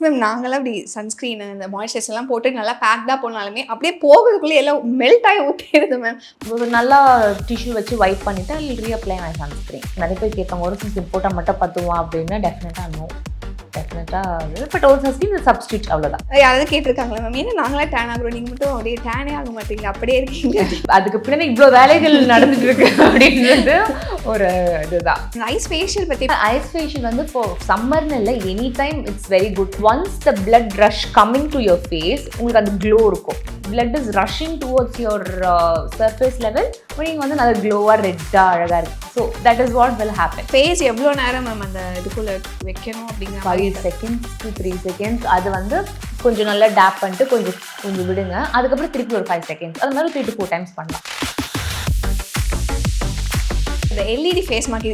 Ma'am நாங்கலாம் அப்படி sunscreen இந்த மாய்ஸ்சரைசர்லாம் போட்டு நல்லா பேக்டா போனாலுமே அப்படியே போகிறதுக்குள்ளே எல்லாம் மெல்ட் ஆகி ஊற்றிடுது மேம். ஒரு நல்லா டிஷ்யூ வச்சு வைப் பண்ணிவிட்டு அதில் ரீஅப்ளை மை சன்ஸ்கிரீன். நிறைய பேர் கேட்பாங்க ஒரு சன்ஸ்கிரீன் போட்டால் மட்டும் பத்துவா அப்படின்னா டெஃபினட்டாக நோ. டெஃபினட்டாக பட் ஒரு சன்ஸ்கிரீன் சப்ஸ்டியூட் அவ்வளோதான். யாராவது கேட்டிருக்காங்களா மேம் ஏன்னா நாங்களாம் டேன் ஆகுறோம் நீங்கள் மட்டும் அப்படியே டேனே ஆக மாட்டீங்க அப்படியே இருக்கீங்க. அதுக்கு பின்னாடி இவ்வளோ வேலைகள் நடந்துட்டு இருக்கு அப்படின்றது ஒரு இதுதான். ஐஸ் ஃபேஷியல் பற்றி ஐஸ் ஃபேஷியல் வந்து இப்போ சம்மர்னு இல்லை any time it's very good. Once the blood rush coming to your face உங்களுக்கு அந்த க்ளோ இருக்கும். blood is rushing towards your surface level நீங்கள் வந்து நல்ல க்ளோவாக ரெட்டாக அழகாக இருக்குது. So that is what will happen. Face எவ்வளோ நேரம் மேம் அந்த இதுக்குள்ளே வைக்கணும் அப்படிங்கிற 5 seconds to 3 seconds அது வந்து கொஞ்சம் நல்லா டேப் பண்ணிட்டு கொஞ்சம் விடுங்க. அதுக்கப்புறம் திருப்பி ஒரு 5 seconds அது மாதிரி 3 to 4 times பண்ணலாம். The LED face mask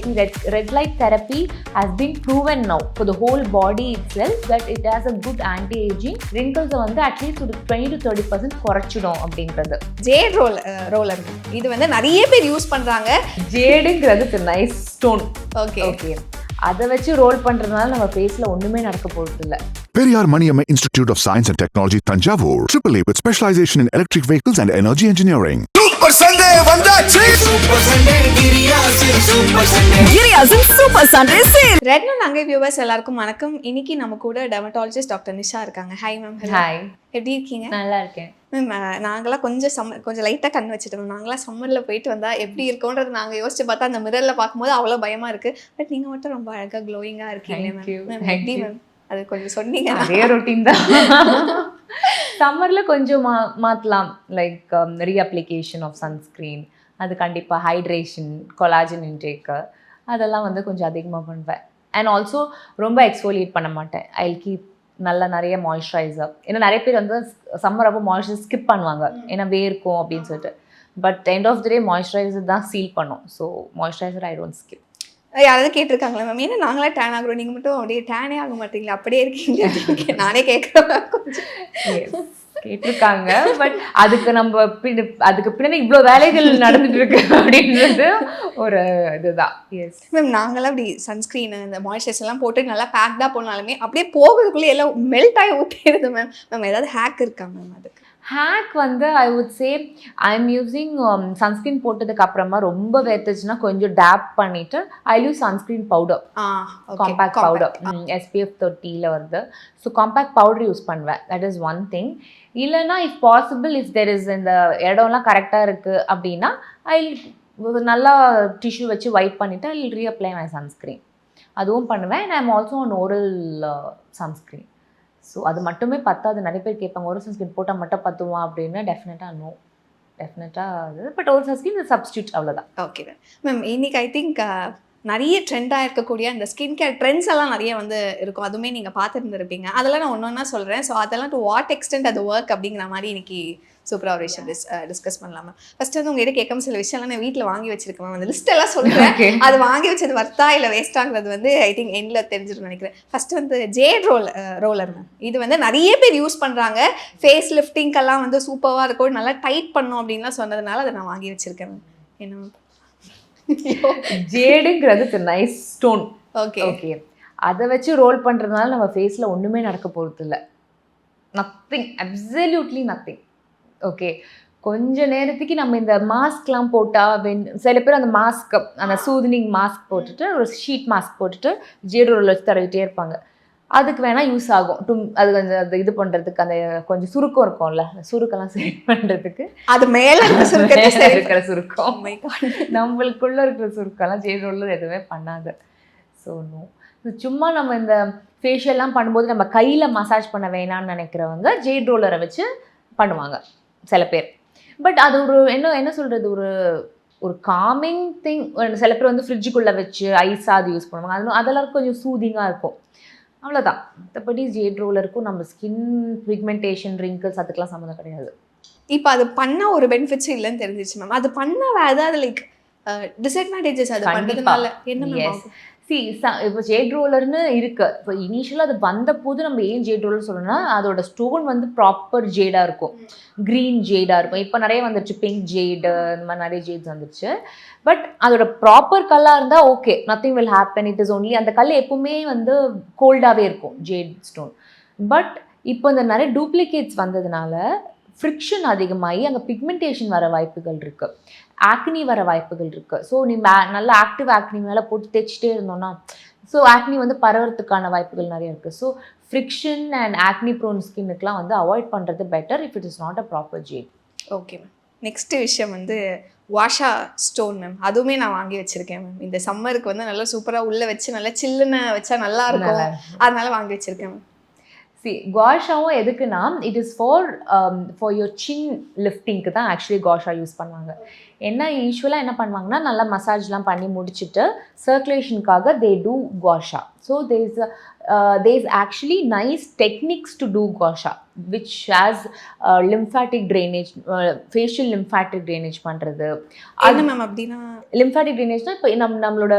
red light therapy has been proven now for the whole body itself that it has a good anti-aging. wrinkles வந்து at least ஒரு 20 to 30% குறைச்சிடும் அப்படின்றது. ஜேட் ரோலர் இது வந்து நிறைய பேர் யூஸ் பண்றாங்க. ஜேடுங்கிறது ஒரு நைஸ் ஸ்டோன். ஓகே அதை வச்சு ரோல் பண்றதுனால நம்ம ஃபேஸ்ல ஒண்ணுமே நடக்க போறது இல்ல. Periyar Maniamma Institute of Science and Technology, Tanjavur. AAA with specialization in electric vehicles and energy engineering. Super Sunday vandachi. Super Sunday Giriyasin Super Sunday. Giriyasin Super Sunday sale. Retno நாங்க viewers எல்லாருக்கும் வணக்கம். இன்னைக்கு நம்ம கூட dermatologist doctor Nisha இருக்காங்க. Hi ma'am. Hi. எப்படி இருக்கீங்க? நல்லா இருக்கேன் மேம். நாங்களாம் கொஞ்சம் லைட்டாக கண் வச்சுட்டோம். நாங்களாம் சம்மரில் போயிட்டு வந்தால் எப்படி இருக்கும்ன்றது நாங்கள் யோசிச்சு பார்த்தா அந்த மிரரில் பார்க்கும்போது அவ்வளோ பயமாக இருக்குது. பட் நீங்கள் மட்டும் ரொம்ப அழகாக க்ளோயிங்காக இருக்கீங்க மேம். எப்படி மேம் அது கொஞ்சம் சொன்னீங்க. அதே ரொட்டீன் தான். சம்மரில் கொஞ்சம் மாற்றலாம். லைக் ரீஅப்ளிகேஷன் ஆஃப் சன்ஸ்க்ரீன், அது கண்டிப்பாக ஹைட்ரேஷன், கொலாஜன் இன்டேக்கு அதெல்லாம் வந்து கொஞ்சம் அதிகமாக பண்ணுவேன். அண்ட் ஆல்சோ ரொம்ப எக்ஸ்ஃபோலியேட் பண்ண மாட்டேன். ஐ வில் கீப் நல்லா நிறைய மாய்ஸ்சரைசர். ஏன்னா நிறைய பேர் வந்து சம்மர் அப்போ மாய்ஸ்சரைசர் ஸ்கிப் பண்ணுவாங்க ஏன்னா வேர்க்கும் அப்படின்னு சொல்லிட்டு. But end of the day moisturiser தான் சீல் பண்ணும். So moisturiser I don't skip. யாராவது கேட்டிருக்காங்களா மேம் ஏன்னா நாங்களாம் டேன் ஆகுறோம் நீங்கள் மட்டும் அப்படியே டேனே ஆக மாட்டீங்களா அப்படியே இருக்கீங்க. நானே கேட்குறேன் கேட்டிருக்காங்க. பட் அதுக்கு பின்னாடி இவ்வளோ வேலைகள் நடந்துட்டு இருக்கு அப்படின்றது ஒரு இதுதான். எஸ் மேம் நாங்களாம் அப்படி சன்ஸ்கிரீன் இந்த மாய்ஸ்சரைசர்லாம் போட்டு நல்லா பேக்டா போனாலுமே அப்படியே போகிறதுக்குள்ளே எல்லாம் மெல்ட் ஆகி ஊற்றிடுது மேம். மேம் ஏதாவது ஹேக் இருக்கா மேம் அதுக்கு? ஹேக் வந்து I would say I am using sunscreen போட்டதுக்கு அப்புறமா ரொம்ப வேர்த்துச்சுன்னா கொஞ்சம் டேப் பண்ணிட்டு I use sunscreen powder, compact powder, SPF 30 வருது. ஸோ காம்பேக்ட் பவுடர் யூஸ் பண்ணுவேன். That is one thing. இல்லைன்னா if possible if there is இந்த இடம்லாம் கரெக்டாக இருக்குது அப்படின்னா ஐ நல்லா டிஷ்யூ வச்சு வைப் பண்ணிவிட்டு ஐ ரீஅப்ளை மை சன்ஸ்க்ரீன். அதுவும் பண்ணுவேன். And I am also on oral sunscreen. So அது மட்டுமே பத்தாது. நிறைய பேர் கேட்பாங்க ஒரு சன்ஸ்க்ரீன் போட்டால் மட்டும் பத்துவா அப்படின்னா டெஃபினட்டாக நோ. டெஃபினட்டாக பட் ஒரு சன்ஸ்க்ரீன் சப்ஸ்டியூட் அவ்வளோதான். Okay ma'am. இன்னைக்கு ஐ திங்க் நிறைய ட்ரெண்டாக இருக்கக்கூடிய இந்த ஸ்கின் கேர் ட்ரெண்ட்ஸ் எல்லாம் நிறைய வந்து இருக்கும். அதுவுமே நீங்கள் பார்த்துருந்துருப்பீங்க. அதெல்லாம் நான் ஒன்றா சொல்கிறேன். ஸோ அதெல்லாம் டு வாட் எக்ஸ்டென்ட் அது ஒர்க் அப்படிங்கிற மாதிரி இன்னைக்கு சூப்பராக ஒரு விஷயம் டிஸ்கஸ் பண்ணலாம் மேம். ஃபர்ஸ்ட் வந்து உங்ககிட்ட கேட்காம சில விஷயம்லாம் நான் வீட்டில் வாங்கி வச்சிருக்கேன் மேம். அந்த லிஸ்ட் எல்லாம் சொல்கிறேன். அது வாங்கி வச்சது வர்த்தா இல்லை வேஸ்ட்டாங்கிறது வந்து ஐ திங்க் எண்டில் தெரிஞ்சிடும் நினைக்கிறேன். ஃபர்ஸ்ட் வந்து ஜேட் ரோலர் மேம். இது வந்து நிறைய பேர் யூஸ் பண்ணுறாங்க. ஃபேஸ் லிஃப்டிங்கெல்லாம் வந்து சூப்பராக இருக்கும், நல்லா டைட் பண்ணும் அப்படின்லாம் சொன்னதுனால அதை நான் வாங்கி வச்சிருக்கேன் மேம். என்ன மேம்? ஜேடுங்கிறது ஒரு நைஸ் ஸ்டோன். ஓகே அதை வச்சு ரோல் பண்ணுறதுனால நம்ம ஃபேஸில் ஒன்றுமே நடக்க போகிறது இல்லை. Nothing, absolutely nothing. ஓகே கொஞ்ச நேரத்துக்கு நம்ம இந்த மாஸ்க்லாம் போட்டால் சில பேர் அந்த மாஸ்க் அந்த சூதனிங் மாஸ்க் போட்டுட்டு ஒரு ஷீட் மாஸ்க் போட்டுட்டு ஜேட் ரோல் வச்சு தடவிட்டே இருப்பாங்க. அதுக்கு வேணால் யூஸ் ஆகும். அது கொஞ்சம் அந்த இது பண்ணுறதுக்கு அந்த கொஞ்சம் சுருக்கம் இருக்கும்ல, சுருக்கெல்லாம் சரி பண்ணுறதுக்கு அது மேலே இருக்கிற சுருக்கம் நம்மளுக்குள்ளே இருக்கிற சுருக்கம்லாம் ஜேட் ரோலில் எதுவுமே பண்ணாது. So no. சும்மா நம்ம இந்த ஃபேஷியல்லாம் பண்ணும்போது நம்ம கையில் மசாஜ் பண்ண வேணான்னு நினைக்கிறவங்க ஜேட் ரோலரை வச்சு பண்ணுவாங்க சில பேர். பட் அது ஒரு என்ன சொல்கிறது, ஒரு காமிங் திங். சில பேர் வந்து ஃப்ரிட்ஜுக்குள்ளே வச்சு ஐஸாக அது யூஸ் பண்ணுவாங்க. அதெல்லாம் கொஞ்சம் சூதிங்காக இருக்கும். அவ்வளோதான். மற்றபடி ஜேட் ரோலருக்கும் நம்ம ஸ்கின் பிக்மெண்டேஷன், ரிங்கிள்ஸ் அதுக்கெலாம் சம்மந்தம் கிடையாது. இப்போ அது பண்ண ஒரு பெனிஃபிட்ஸ் இல்லைன்னு தெரிஞ்சிச்சு மேம். அது பண்ண ஏதாவது லைக் டிஸ்அட்வான்டேஜஸ் அது பண்ணுறதுனால என்ன மேம்? இப்போ ஜேட் ரோலர்னு இருக்கு. இப்போ இனிஷியலாக அது வந்த போது நம்ம ஏன் ஜேட் ரோலர் சொல்லணும்னா அதோட ஸ்டோன் வந்து ப்ராப்பர் ஜேடாக இருக்கும், க்ரீன் ஜேடாக இருக்கும். இப்போ நிறைய வந்துருச்சு, பிங்க் ஜேடு, இந்த மாதிரி நிறைய ஜேட்ஸ் வந்துருச்சு. பட் அதோட ப்ராப்பர் கல்லாக இருந்தால் okay, nothing will happen. It is only அந்த கல் எப்பவுமே வந்து கோல்டாகவே இருக்கும் ஜேட் ஸ்டோன். பட் இப்போ இந்த நிறைய டூப்ளிகேட்ஸ் வந்ததுனால ஃப்ரிக்ஷன் அதிகமாகி அங்கே பிக்மெண்டேஷன் வர வாய்ப்புகள் இருக்குது, ஆக்னி வர வாய்ப்புகள் இருக்குது. ஸோ நீ நல்லா ஆக்டிவ் ஆக்னி மேலே போட்டு தேய்ச்சிட்டே இருந்தோன்னா ஸோ ஆக்னி வந்து பரவறதுக்கான வாய்ப்புகள் நிறைய இருக்குது. So friction and acne prone ஸ்கின்னுக்குலாம் வந்து அவாய்ட் பண்ணுறது better if it is not a proper jade. Okay ma'am. Next விஷயம் வந்து வாஷா ஸ்டோன் மேம். அதுவுமே நான் வாங்கி வச்சிருக்கேன் மேம். இந்த சம்மருக்கு வந்து நல்லா சூப்பராக உள்ளே வச்சு நல்லா சில்லுன்னு வச்சா நல்லா இருக்கும், அதனால வாங்கி வச்சிருக்கேன் மேம். குவாஷாவும் எதுக்குன்னா இட் இஸ் ஃபார் யோர் சின் லிஃப்டிங்க்கு தான் ஆக்சுவலி குவாஷா யூஸ் பண்ணுவாங்க. என்ன யூஸ்வலாக என்ன பண்ணுவாங்கன்னா நல்லா மசாஜ்லாம் பண்ணி முடிச்சுட்டு சர்க்குலேஷனுக்காக they do gua sha. So there is actually nice techniques to do guasha which has lymphatic drainage, facial lymphatic drainage பண்ணுறது. என்ன மேம் அப்படின்னா lymphatic drainageனா இப்போ நம்மளோட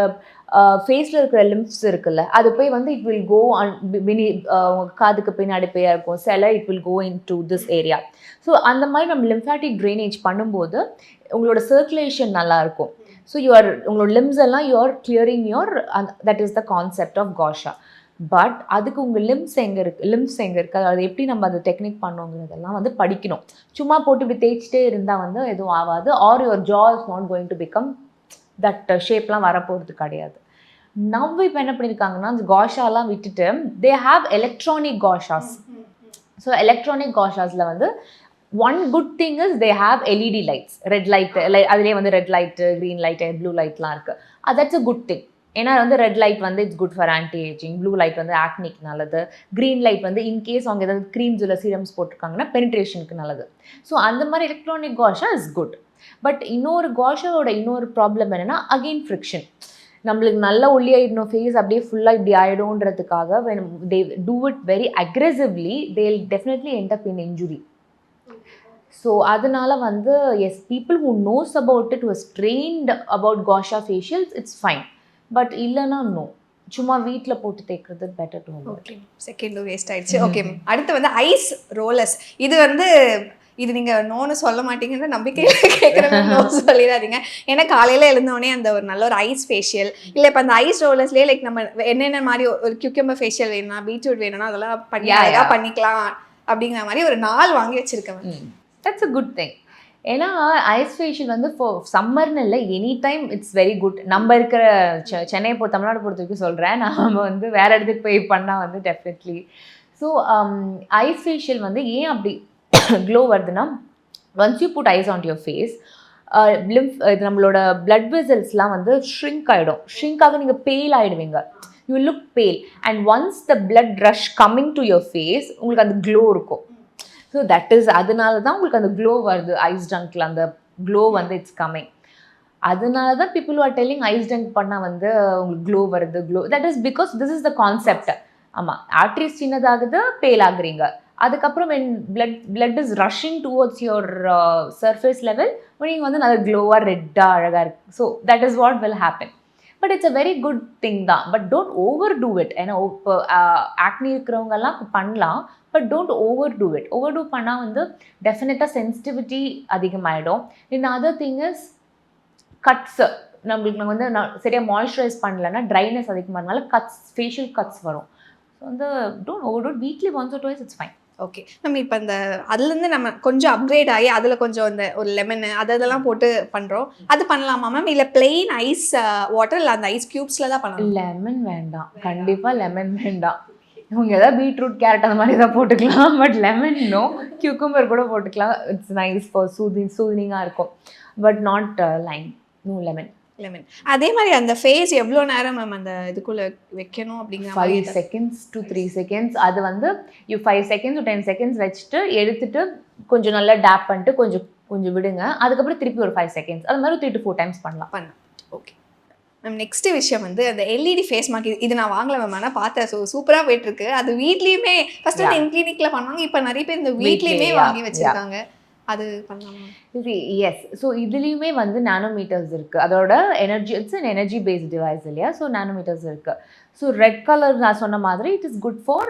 ஃபேஸில் இருக்கிற லிம்ப்ஸ் இருக்குல்ல, அது போய் வந்து இட் வில் கோ காதுக்கு பின்னாடி போய் இருக்கும் சில, it will go into this area. So அந்த மாதிரி நம்ம லிம்ஃபேட்டிக் ட்ரைனேஜ் பண்ணும்போது உங்களோட சர்க்குலேஷன் நல்லாயிருக்கும். ஸோ உங்களோட லிம்ஸ் எல்லாம் you're clearing that is the concept of gua sha. But அதுக்கு உங்கள் லிம்ஸ் எங்கே இருக்குது, அது எப்படி நம்ம அதை டெக்னிக் பண்ணோங்கிறதெல்லாம் வந்து படிக்கணும். சும்மா போட்டு இப்படி தேய்ச்சிட்டே இருந்தால் வந்து எதுவும் ஆகாது. Are your jaw is not going to become that ஷேப்லாம் வரப்போகிறது கிடையாது. நம்ம இப்போ என்ன பண்ணியிருக்காங்கன்னா அந்த காஷாலாம் விட்டுட்டு they have electronic gua shas. So electronic காஷாஸில் வந்து one good thing is they have LED lights, red light, அதுலேயே வந்து red light, green light, blue லைட்லாம் இருக்குது. That's a good thing. ஏன்னா வந்து ரெட் லைட் வந்து it's good for anti aging, blue light வந்து ஆக்னிக் நல்லது, க்ரீன் லைட் வந்து இன்கேஸ் அவங்க ஏதாவது க்ரீம்ஸ் இல்லை சீரம்ஸ் போட்டிருக்காங்கன்னா பெனிட்ரேஷனுக்கு நல்லது. ஸோ அந்த மாதிரி எலக்ட்ரானிக் காஷா இஸ் குட். பட் காஷாவோட இன்னொரு ப்ராப்ளம் என்னென்னா அகெயின் ஃப்ரிக்ஷன். நம்மளுக்கு நல்லா ஒல்லியாயிடணும், ஃபேஸ் அப்படியே ஃபுல்லாக இப்படி ஆகிடும்ன்றதுக்காக they do it very aggressively, they will definitely end up in injury. So அதனால வந்து yes, people who knows about it, was trained about gua sha facials, it's fine. But இல்லைன்னா நோ, சும்மா வீட்டில் போட்டு தேய்க்கிறது பெட்டர் டு. ஓகே, செகண்டும் waste ஆயிடுச்சு. Okay, அடுத்து வந்து ஐஸ் ரோலர்ஸ். இது நீங்கள் நோன்னு சொல்ல மாட்டீங்கன்ற நம்பிக்கையில் கேட்குறவங்க நோ சொல்லிடாதீங்க. ஏன்னா காலையில் எழுந்தோடனே அந்த ஒரு நல்ல ஒரு ஐஸ் ஃபேஷியல் இல்லை இப்போ அந்த ஐஸ் ரோலர்ஸ்லேயே லைக் நம்ம என்னென்ன மாதிரி ஒரு கியூக்கம்பர் ஃபேஷியல் வேணும்னா, பீட்ரூட் வேணும்னா அதெல்லாம் பண்ணிக்கலாம் அப்படிங்கிற மாதிரி ஒரு நாள் வாங்கி வச்சுருக்கேன். That's a good thing. ஏன்னா ஐஸ் ஃபேஷியல் வந்து ஃபார் சம்மர்னு இல்லை, any time it's very good. நம்ம இருக்கிற சென்னையை தமிழ்நாடு பொறுத்த வரைக்கும் சொல்கிறேன், நம்ம வந்து வேறு இடத்துக்கு போய் பண்ணால் வந்து டெஃபினெட்லி. ஸோ ஐஸ் ஃபேஷியல் வந்து ஏன் அப்படி க்ளோ வருதுன்னா, once you put ice on your face, இது நம்மளோட பிளட் வெசல்ஸ்லாம் வந்து ஷ்ரிங்க் ஆகிடும். ஷ்ரிங்காக நீங்கள் பேல் ஆகிடுவீங்க, you look pale. And once the blood rush coming to your face, உங்களுக்கு அந்த க்ளோ இருக்கும். ஸோ தட் இஸ், அதனால தான் உங்களுக்கு அந்த க்ளோ வருது. ஐஸ் டங்கில் அந்த க்ளோ வந்து இட்ஸ் கம்மிங். அதனால தான் people are telling ice dunk பண்ணால் வந்து உங்களுக்கு க்ளோ வருது. That is because this is the concept. ஆமாம், ஆர்ட்ரிஸ் சின்னதாகுது, பேல் ஆகுறீங்க. அதுக்கப்புறம் when blood is rushing towards your surface level, நீங்கள் வந்து நல்ல க்ளோவாக ரெட்டாக அழகாக இருக்குது. So that is what will happen. But it's a very good thing தான். But don't overdo it. ஏன்னா இப்போ ஆக்னி இருக்கிறவங்கெல்லாம் பண்ணலாம், but don't overdo it. Overdo பண்ணால் வந்து டெஃபினட்டாக சென்சிட்டிவிட்டி அதிகமாகிடும். Other thing is cuts. நம்மளுக்கு வந்து சரியாக மாய்ஸ்சரைஸ் பண்ணலன்னா ட்ரைனஸ் அதிகமாகனால ஃபேஷியல் கட்ஸ் வரும். ஸோ வந்து don't overdo. Weekly once or twice it's fine. Okay, நம்ம இப்போ இந்த அதுலேருந்து நம்ம கொஞ்சம் அப்கிரேட் ஆகி அதில் கொஞ்சம் இந்த ஒரு லெமனு அதெல்லாம் போட்டு பண்ணுறோம், அது பண்ணலாமா மேம்? இல்லை பிளெயின் ஐஸ் வாட்டர் இல்லை அந்த ஐஸ் க்யூப்ஸில் தான் பண்ணலாம்? லெமன் வேண்டாம், கண்டிப்பாக லெமன் வேண்டாம். அவங்க ஏதாவது பீட்ரூட், கேரட் அந்த மாதிரி தான் போட்டுக்கலாம். But lemon no. கியூக்கம்பர் கூட போட்டுக்கலாம், இட்ஸ் நைஸ் ஃபார் சூதினிங்காக இருக்கும். But not lime, no lemon. அதே மாதிரி அந்த ஃபேஸ் எவ்வளோ நேரம் மேம் அந்த இதுக்குள்ளே வைக்கணும் அப்படிங்கிற 5 seconds to 3 seconds. அது வந்து 5 seconds to 10 seconds வச்சுட்டு எடுத்துட்டு கொஞ்சம் நல்லா டேப் பண்ணிட்டு கொஞ்சம் விடுங்க. அதுக்கப்புறம் திருப்பி ஒரு 5 seconds, அது மாதிரி 3 to 4 times பண்ணலாம். ஓகே மேம், நெக்ஸ்ட் விஷயம் வந்து அந்த எல்இடி ஃபேஸ் மார்க். இது நான் வாங்கல மேம், ஆனால் பார்த்தேன். ஸோ சூப்பராக போயிட்டுருக்கு. அது வீட்லேயுமே ஃபர்ஸ்ட் இன் கிளினிக்கில் பண்ணுவாங்க, இப்போ நிறைய பேர் இந்த வீட்லேயுமே வாங்கி வச்சுருக்காங்க. அது பண்ணலாமா? எஸ். ஸோ இதுலேயுமே வந்து நானோமீட்டர்ஸ் இருக்குது. அதோட it's an energy based device இல்லையா? ஸோ நானோமீட்டர்ஸ் இருக்குது. ஸோ ரெட் கலர் நான் சொன்ன மாதிரி இட் இஸ் குட் ஃபார்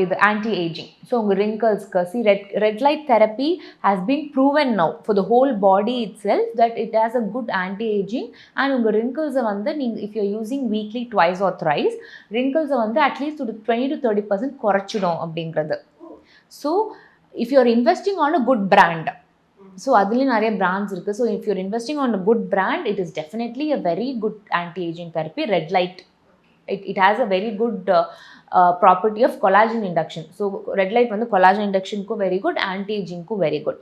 இது anti-aging. ஸோ உங்கள் ரிங்கிள்ஸ்க்கு red light therapy has been proven now for the whole body itself that it has a good anti-aging. And உங்கள் ரிங்கிள்ஸை வந்து நீங்கள் if you're using weekly twice or thrice ரிங்கிள்ஸை வந்து at least ஒரு 20 to 30% குறைச்சிடும் அப்படிங்கிறது. So if you are investing on a good brand, so அதுலேயும் நிறைய பிராண்ட்ஸ் இருக்குது. So if you're investing on a good brand, it is definitely a very good anti-aging therapy. Red light it has a very good property of collagen induction. So red light வந்து collagen induction க்கு very good, anti-aging க்கு very good.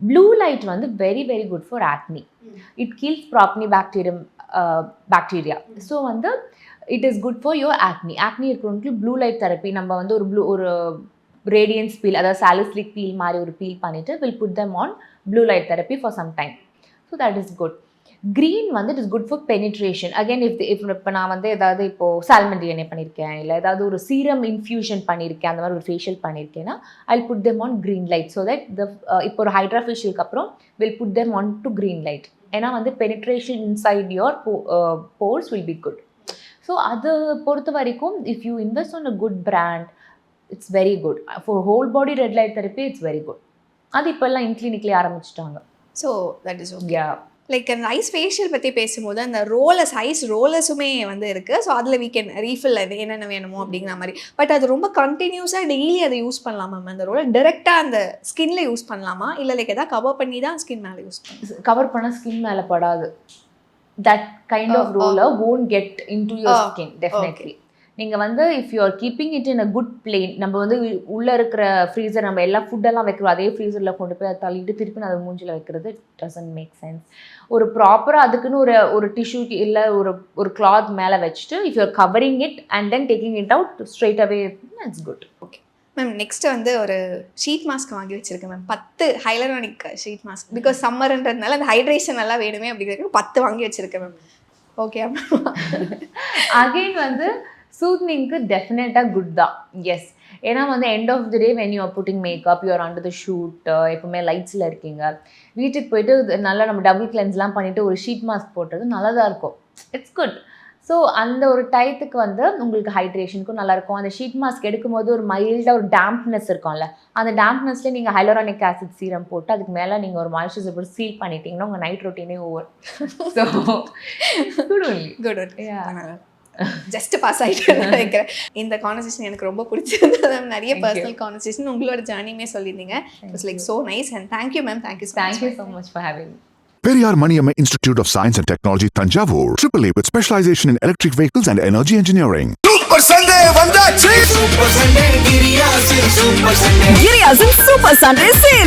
Blue light வந்து very very good for acne. It kills bacteria. So வந்து it is good for your acne. Acne இருக்கிறவங்களுக்கு blue light therapy நம்ம வந்து ஒரு radiance peel, அதாவது salicylic peel மாதிரி ஒரு peel பண்ணிட்டு will put them on blue light therapy for some time. So that is good. Green வந்து it is good for penetration. Again இப்போ நான் வந்து ஏதாவது இப்போது சால்மன் டிஎன்ஏ பண்ணியிருக்கேன், இல்லை ஏதாவது ஒரு சீரம் இன்ஃபியூஷன் பண்ணியிருக்கேன், அந்த மாதிரி ஒரு ஃபேஷியல் பண்ணியிருக்கேன்னா I put them on green light. So that இப்போ ஒரு ஹைட்ரா ஃபேஷியலுக்கு அப்புறம் will put them on to green light. ஏன்னா வந்து penetration inside your pores will be good. So அது பொறுத்த வரைக்கும் if you invest on a good brand, it's very good for whole body red light therapy. It's very good. அது இப்போல்லாம் இன்க்ளினிக்லேயே ஆரம்பிச்சிட்டாங்க. So that is okay. Yeah, like அந்த ice facial பற்றி பேசும்போது அந்த ஐஸ் ரோலர்ஸுமே வந்து இருக்குது. ஸோ அதில் வீ கேன் ரீஃபில் என்னென்ன வேணுமோ அப்படிங்கிற மாதிரி. பட் அது ரொம்ப கண்டினியூஸாக டெய்லி அதை யூஸ் பண்ணலாமா மேம்? அந்த ரோலர் டேரெக்டாக அந்த ஸ்கின்ல யூஸ் பண்ணலாமா, இல்லை லைக் எதாவது கவர் பண்ணி தான் ஸ்கின் மேலே யூஸ் பண்ணலாம்? கவர் பண்ண ஸ்கின் மேலே படாது. That kind of roller won't get into your skin definitely. நீங்கள் வந்து if you are keeping it in a good plane, நம்ம வந்து உள்ளே இருக்கிற ஃப்ரீசர் நம்ம எல்லா ஃபுட்டெல்லாம் வைக்கிறோம், அதே ஃப்ரீசரில் கொண்டு போய் அதை தள்ளிட்டு திருப்பி அதை மூஞ்சில் வைக்கிறது டசன்ட் மேக் சென்ஸ். ஒரு ப்ராப்பராக அதுக்குன்னு ஒரு டிஷ்யூ இல்லை ஒரு கிளாத் மேலே வச்சுட்டு if you are covering it and then taking it out straight away, it's good. Okay ma'am, next வந்து ஒரு ஷீட் மாஸ்க் வாங்கி வச்சிருக்கேன் ma'am. 10 hyaluronic sheet mask. Because சம்மர்ன்றதுனால அந்த ஹைட்ரேஷன் நல்லா வேணுமே அப்படிங்கிறது 10 வாங்கி வச்சிருக்கேன் மேம். ஓகே அகெயின் வந்து சூத்னிங்க்கு டெஃபினட்டாக குட் தான். எஸ், ஏன்னா வந்து end of the day when you are putting makeup, you are under the shoot, எப்பவுமே லைட்ஸில் இருக்கீங்க, வீட்டுக்கு போயிட்டு நல்லா நம்ம டபுள் கிளென்ஸ்லாம் பண்ணிவிட்டு ஒரு ஷீட் மாஸ்க் போட்டது நல்லா தான் இருக்கும். It's good. ஸோ அந்த ஒரு டயத்துக்கு வந்து உங்களுக்கு ஹைட்ரேஷனுக்கும் நல்லாயிருக்கும். அந்த ஷீட் மாஸ்க் எடுக்கும்போது ஒரு மைல்டாக ஒரு டேம்ப்னஸ் இருக்கும்ல, அந்த டேம்ப்னஸ்லேயே நீங்கள் ஹைலரானிக் ஆசிட் சீரம் போட்டு அதுக்கு மேலே நீங்கள் ஒரு மாய்ஸ்சரைசர் போட்டு சீல் பண்ணிட்டீங்கன்னா உங்கள் நைட் ரொட்டீனே over. So good only. Good. Just pass ஆகிட்டு நினைக்கிறேன். இந்த கான்வர்சேஷன் எனக்கு ரொம்ப பிடிச்சிருந்தது. நிறைய பர்சனல் கான்வர்சேஷன் உங்களோட ஜர்னியுமே சொல்லியிருந்தீங்க. It's like so nice and thank you ma'am. Thank you so much for having. Periyar Maniamma Institute of Science and Technology, Thanjavur. AAA with specialization in electric vehicles and energy engineering. Super Sunday வந்தாச்சு. Super Sunday கிரியாசில் super Sunday. Giriya's Super Sunday Sale.